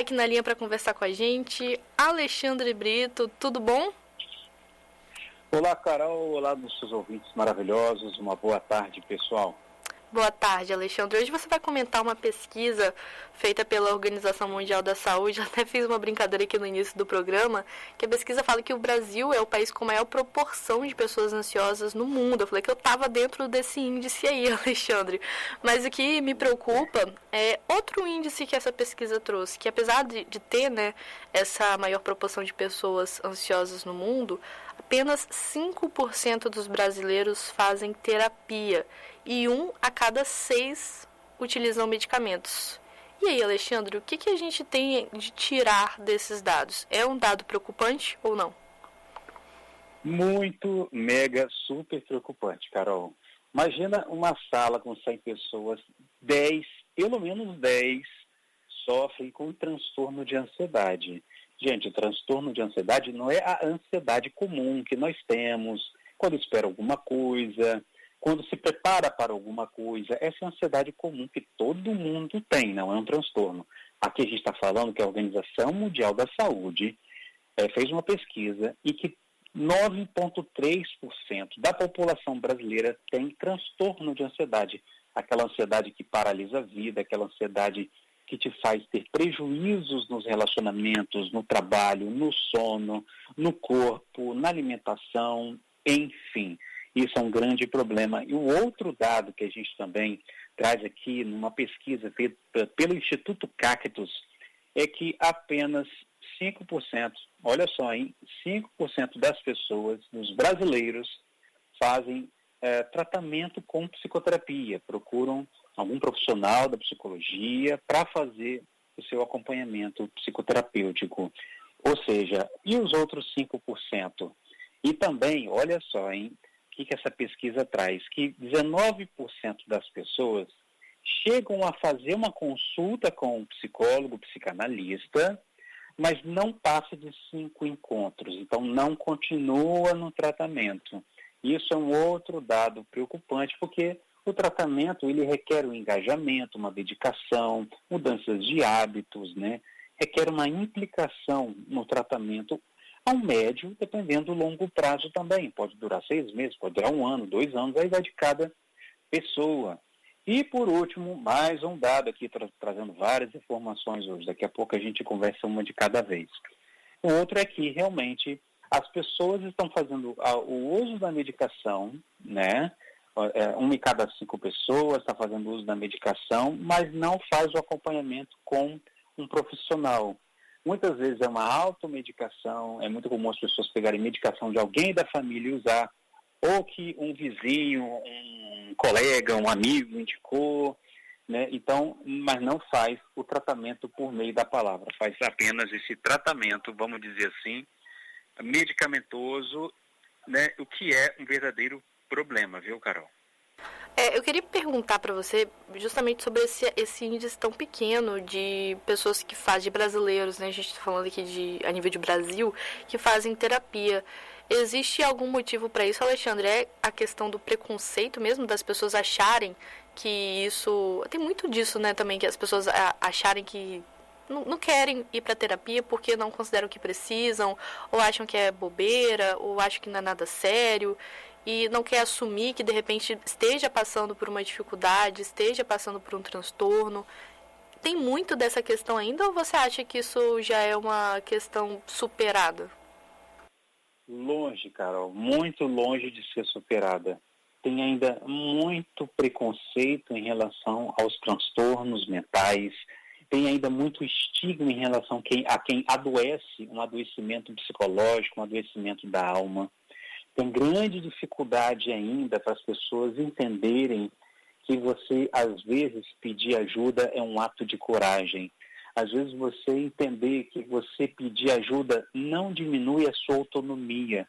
aqui na linha para conversar com a gente, Alexandre Brito, tudo bom? Olá, Carol. Olá, nossos ouvintes maravilhosos. Uma boa tarde, pessoal. Boa tarde, Alexandre. Hoje você vai comentar uma pesquisa feita pela Organização Mundial da Saúde. Eu até fiz uma brincadeira aqui no início do programa, que a pesquisa fala que o Brasil é o país com maior proporção de pessoas ansiosas no mundo. Eu falei que eu estava dentro desse índice aí, Alexandre. Mas o que me preocupa é outro índice que essa pesquisa trouxe, que apesar de ter, né, essa maior proporção de pessoas ansiosas no mundo, apenas 5% dos brasileiros fazem terapia e 1 a cada 6 utilizam medicamentos. E aí, Alexandre, o que a gente tem de tirar desses dados? É um dado preocupante ou não? Muito, mega, super preocupante, Carol. Imagina uma sala com 100 pessoas, 10, pelo menos 10, sofrem com transtorno de ansiedade. Gente, o transtorno de ansiedade não é a ansiedade comum que nós temos quando espera alguma coisa, quando se prepara para alguma coisa. Essa é a ansiedade comum que todo mundo tem, não é um transtorno. Aqui a gente está falando que a Organização Mundial da Saúde fez uma pesquisa e que 9,3% da população brasileira tem transtorno de ansiedade. Aquela ansiedade que paralisa a vida, aquela ansiedade que te faz ter prejuízos nos relacionamentos, no trabalho, no sono, no corpo, na alimentação, enfim. Isso é um grande problema. E o outro dado que a gente também traz aqui numa pesquisa feita pelo Instituto Cactus é que apenas 5%, olha só, hein, 5% das pessoas, dos brasileiros, fazem tratamento com psicoterapia, procuram algum profissional da psicologia para fazer o seu acompanhamento psicoterapêutico. Ou seja, e os outros 5%? E também, olha só, hein, o que essa pesquisa traz? Que 19% das pessoas chegam a fazer uma consulta com um psicólogo, psicanalista, mas não passa de 5 encontros, então não continua no tratamento. Isso é um outro dado preocupante, porque o tratamento ele requer um engajamento, uma dedicação, mudanças de hábitos, né? Requer uma implicação no tratamento a um médio, dependendo do longo prazo também. Pode durar 6 meses, pode durar 1 ano, 2 anos, aí vai de cada pessoa. E, por último, mais um dado aqui, trazendo várias informações hoje. Daqui a pouco a gente conversa uma de cada vez. O outro é que, realmente, as pessoas estão fazendo o uso da medicação, né? 1 em cada 5 pessoas está fazendo uso da medicação, mas não faz o acompanhamento com um profissional. Muitas vezes é uma automedicação, é muito comum as pessoas pegarem medicação de alguém da família e usar, ou que um vizinho, um colega, um amigo indicou, né? Então, mas não faz o tratamento por meio da palavra, faz apenas esse tratamento, vamos dizer assim, medicamentoso, né? O que é um verdadeiro problema, viu, Carol? Eu queria perguntar para você justamente sobre esse índice tão pequeno de pessoas que fazem, de brasileiros, né? A gente está falando aqui a nível de Brasil, que fazem terapia. Existe algum motivo para isso, Alexandre? É a questão do preconceito mesmo, das pessoas acharem que isso... Tem muito disso, né, também, que as pessoas acharem que não querem ir para terapia porque não consideram que precisam, ou acham que é bobeira, ou acham que não é nada sério, e não quer assumir que de repente esteja passando por uma dificuldade, esteja passando por um transtorno. Tem muito dessa questão ainda, ou você acha que isso já é uma questão superada? Longe, Carol, muito longe de ser superada. Tem ainda muito preconceito em relação aos transtornos mentais, tem ainda muito estigma em relação a quem adoece, um adoecimento psicológico, um adoecimento da alma. Tem grande dificuldade ainda para as pessoas entenderem que você, às vezes, pedir ajuda é um ato de coragem. Às vezes você entender que você pedir ajuda não diminui a sua autonomia.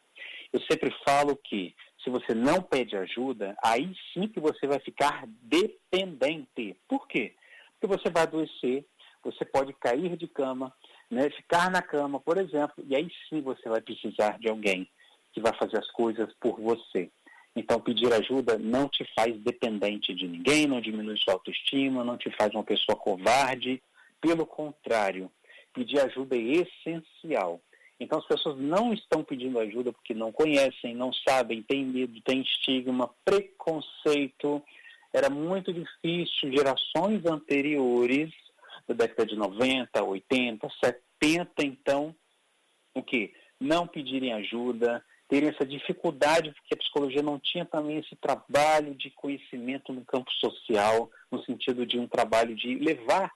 Eu sempre falo que se você não pede ajuda, aí sim que você vai ficar dependente. Por quê? Porque você vai adoecer, você pode cair de cama, né, ficar na cama, por exemplo, e aí sim você vai precisar de alguém que vai fazer as coisas por você. Então, pedir ajuda não te faz dependente de ninguém, não diminui sua autoestima, não te faz uma pessoa covarde. Pelo contrário, pedir ajuda é essencial. Então, as pessoas não estão pedindo ajuda porque não conhecem, não sabem, têm medo, têm estigma, preconceito. Era muito difícil, gerações anteriores, da década de 90, 80, 70, então, o quê? Não pedirem ajuda, terem essa dificuldade, porque a psicologia não tinha também esse trabalho de conhecimento no campo social, no sentido de um trabalho de levar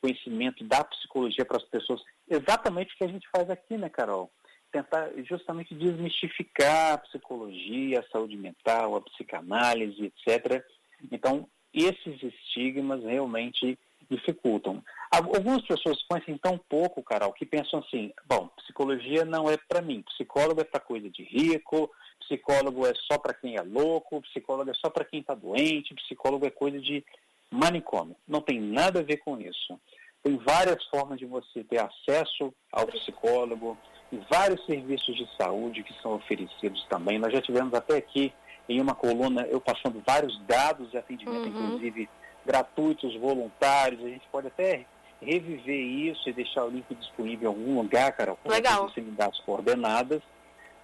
conhecimento da psicologia para as pessoas. Exatamente o que a gente faz aqui, né, Carol? Tentar justamente desmistificar a psicologia, a saúde mental, a psicanálise, etc. Então, esses estigmas realmente dificultam. Algumas pessoas conhecem tão pouco, Carol, que pensam assim, bom, psicologia não é para mim, psicólogo é para coisa de rico, psicólogo é só para quem é louco, psicólogo é só para quem está doente, psicólogo é coisa de manicômio. Não tem nada a ver com isso. Tem várias formas de você ter acesso ao psicólogo e vários serviços de saúde que são oferecidos também. Nós já tivemos até aqui em uma coluna, eu passando vários dados de atendimento, inclusive gratuitos, voluntários. A gente pode até reviver isso e deixar o link disponível em algum lugar, Carol. Legal. Você me dá as coordenadas,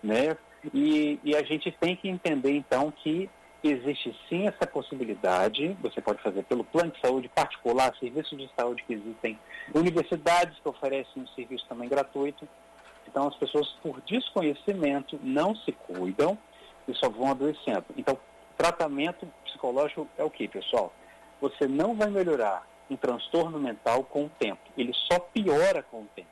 né? E a gente tem que entender, então, que existe sim essa possibilidade. Você pode fazer pelo plano de saúde particular, serviços de saúde que existem, universidades que oferecem um serviço também gratuito. Então, as pessoas, por desconhecimento, não se cuidam e só vão adoecendo. Então, tratamento psicológico é o quê, pessoal? Você não vai melhorar um transtorno mental com o tempo. Ele só piora com o tempo.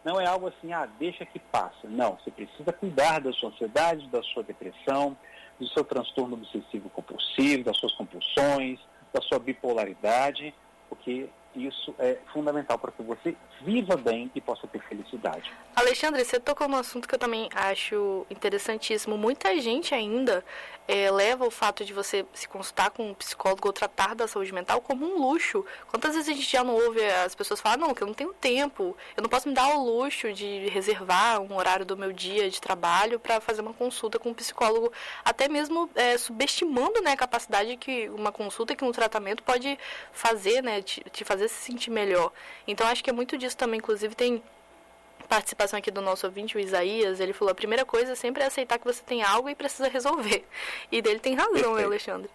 Não é algo assim, deixa que passa. Não, você precisa cuidar da sua ansiedade, da sua depressão, do seu transtorno obsessivo-compulsivo, das suas compulsões, da sua bipolaridade, porque isso é fundamental para que você viva bem e possa ter felicidade. Alexandre, você tocou num assunto que eu também acho interessantíssimo. Muita gente ainda leva o fato de você se consultar com um psicólogo ou tratar da saúde mental como um luxo. Quantas vezes a gente já não ouve as pessoas falar, não, que eu não tenho tempo, eu não posso me dar o luxo de reservar um horário do meu dia de trabalho para fazer uma consulta com um psicólogo, até mesmo subestimando, né, a capacidade que uma consulta, que um tratamento pode fazer, né, te fazer se sentir melhor. Então, acho que é muito disso também. Inclusive, tem participação aqui do nosso ouvinte, o Isaías. Ele falou, a primeira coisa sempre é aceitar que você tem algo e precisa resolver. E dele tem razão, né, Alexandre?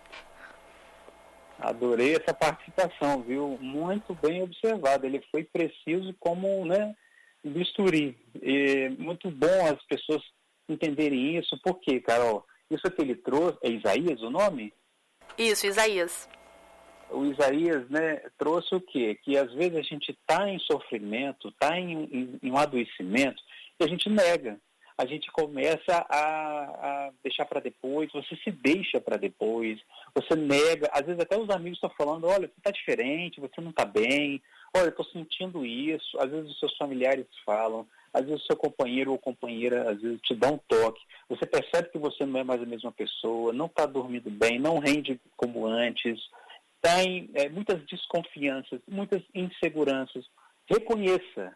Adorei essa participação, viu? Muito bem observado. Ele foi preciso como, né, bisturi. E muito bom as pessoas entenderem isso. Por quê, Carol? Isso que ele trouxe, é Isaías o nome? Isso, Isaías. O Isaías, né, trouxe o quê? Que às vezes a gente está em sofrimento, está em um adoecimento, e a gente nega. A gente começa a deixar para depois, você se deixa para depois, você nega. Às vezes até os amigos estão falando, olha, você está diferente, você não está bem, olha, eu estou sentindo isso. Às vezes os seus familiares falam, às vezes o seu companheiro ou companheira às vezes te dá um toque. Você percebe que você não é mais a mesma pessoa, não está dormindo bem, não rende como antes, tem muitas desconfianças, muitas inseguranças. Reconheça.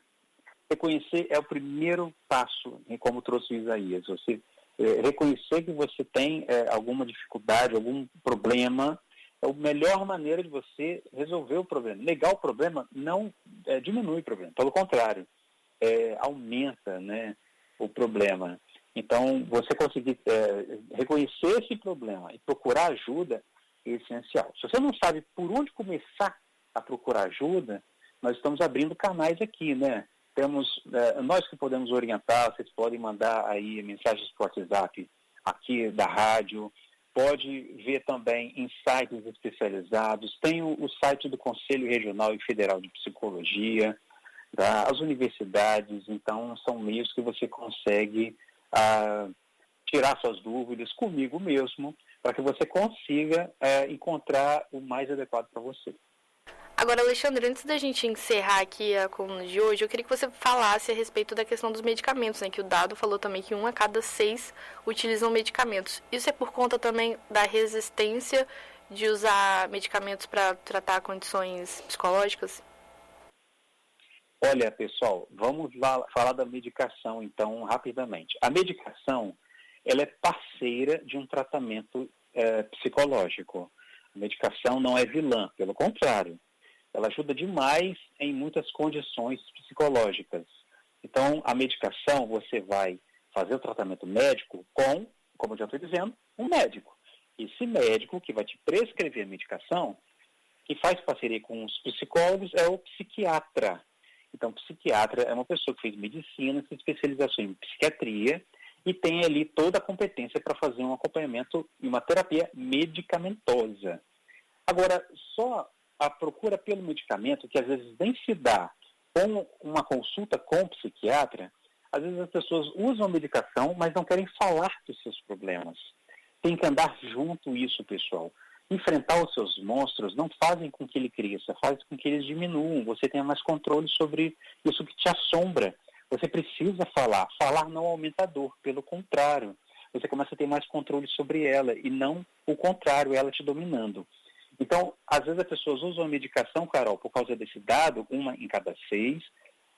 Reconhecer é o primeiro passo, como trouxe o Isaías. Você reconhecer que você tem alguma dificuldade, algum problema, é a melhor maneira de você resolver o problema. Negar o problema não diminui o problema, pelo contrário, aumenta, né, o problema. Então, você conseguir reconhecer esse problema e procurar ajuda é essencial. Se você não sabe por onde começar a procurar ajuda, nós estamos abrindo canais aqui, né? Temos, nós que podemos orientar, vocês podem mandar aí mensagens por WhatsApp aqui da rádio, pode ver também em sites especializados, tem o site do Conselho Regional e Federal de Psicologia, tá? As universidades, então são meios que você consegue tirar suas dúvidas comigo mesmo, para que você consiga encontrar o mais adequado para você. Agora, Alexandre, antes da gente encerrar aqui a coluna de hoje, eu queria que você falasse a respeito da questão dos medicamentos, né? Que o Dado falou também que 1 a cada 6 utilizam medicamentos. Isso é por conta também da resistência de usar medicamentos para tratar condições psicológicas? Olha, pessoal, vamos lá falar da medicação, então, rapidamente. A medicação, ela é parceira de um tratamento psicológico. A medicação não é vilã, pelo contrário. ela ajuda demais em muitas condições psicológicas. Então, a medicação, você vai fazer o tratamento médico com, como eu já estou dizendo, um médico. Esse médico que vai te prescrever a medicação, que faz parceria com os psicólogos, é o psiquiatra. Então, o psiquiatra é uma pessoa que fez medicina, se especialização em psiquiatria e tem ali toda a competência para fazer um acompanhamento e uma terapia medicamentosa. Agora, só a procura pelo medicamento, que às vezes nem se dá com uma consulta com o psiquiatra, às vezes as pessoas usam a medicação, mas não querem falar dos seus problemas. Tem que andar junto isso, pessoal. Enfrentar os seus monstros não fazem com que ele cresça, faz com que eles diminuam. Você tenha mais controle sobre isso que te assombra. Você precisa falar. Falar não aumenta a dor, pelo contrário. Você começa a ter mais controle sobre ela e não o contrário, ela te dominando. Então, às vezes as pessoas usam a medicação, Carol, por causa desse dado, 1 em cada 6,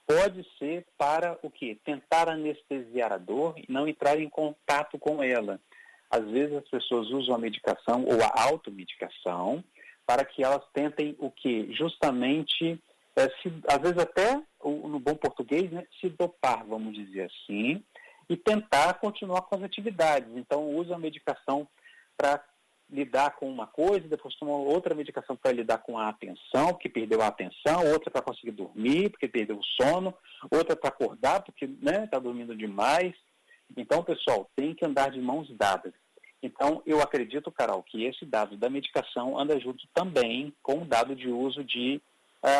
pode ser para o quê? Tentar anestesiar a dor e não entrar em contato com ela. Às vezes as pessoas usam a medicação ou a automedicação para que elas tentem o quê? Justamente, às vezes até, no bom português, né, se dopar, vamos dizer assim, e tentar continuar com as atividades. Então, usa a medicação para lidar com uma coisa, depois toma outra medicação para lidar com a atenção, porque perdeu a atenção, outra para conseguir dormir, porque perdeu o sono, outra para acordar, porque está dormindo demais. Então, pessoal, tem que andar de mãos dadas. Então, eu acredito, Carol, que esse dado da medicação anda junto também com o dado de uso de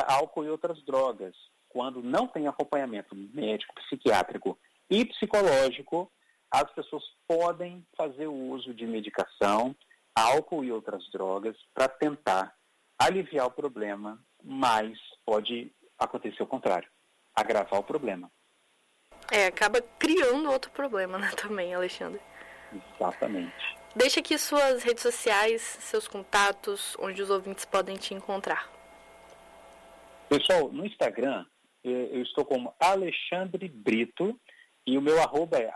álcool e outras drogas. Quando não tem acompanhamento médico, psiquiátrico e psicológico, as pessoas podem fazer o uso de medicação, álcool e outras drogas para tentar aliviar o problema, mas pode acontecer o contrário, agravar o problema. Acaba criando outro problema, né, também, Alexandre. Exatamente. Deixa aqui suas redes sociais, seus contatos, onde os ouvintes podem te encontrar. Pessoal, no Instagram, eu estou como Alexandre Brito e o meu arroba é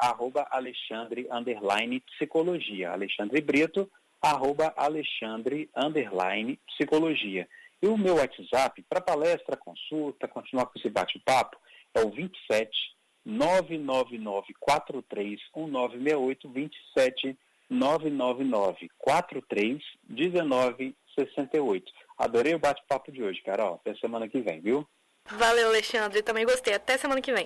@Alexandre_psicologia. Alexandre Brito, @Alexandre_psicologia. E o meu WhatsApp, para palestra, consulta, continuar com esse bate-papo, é o 27 999 43 1968, 27 999 43 1968. Adorei o bate-papo de hoje, Carol. Até semana que vem, viu? Valeu, Alexandre. Também gostei. Até semana que vem.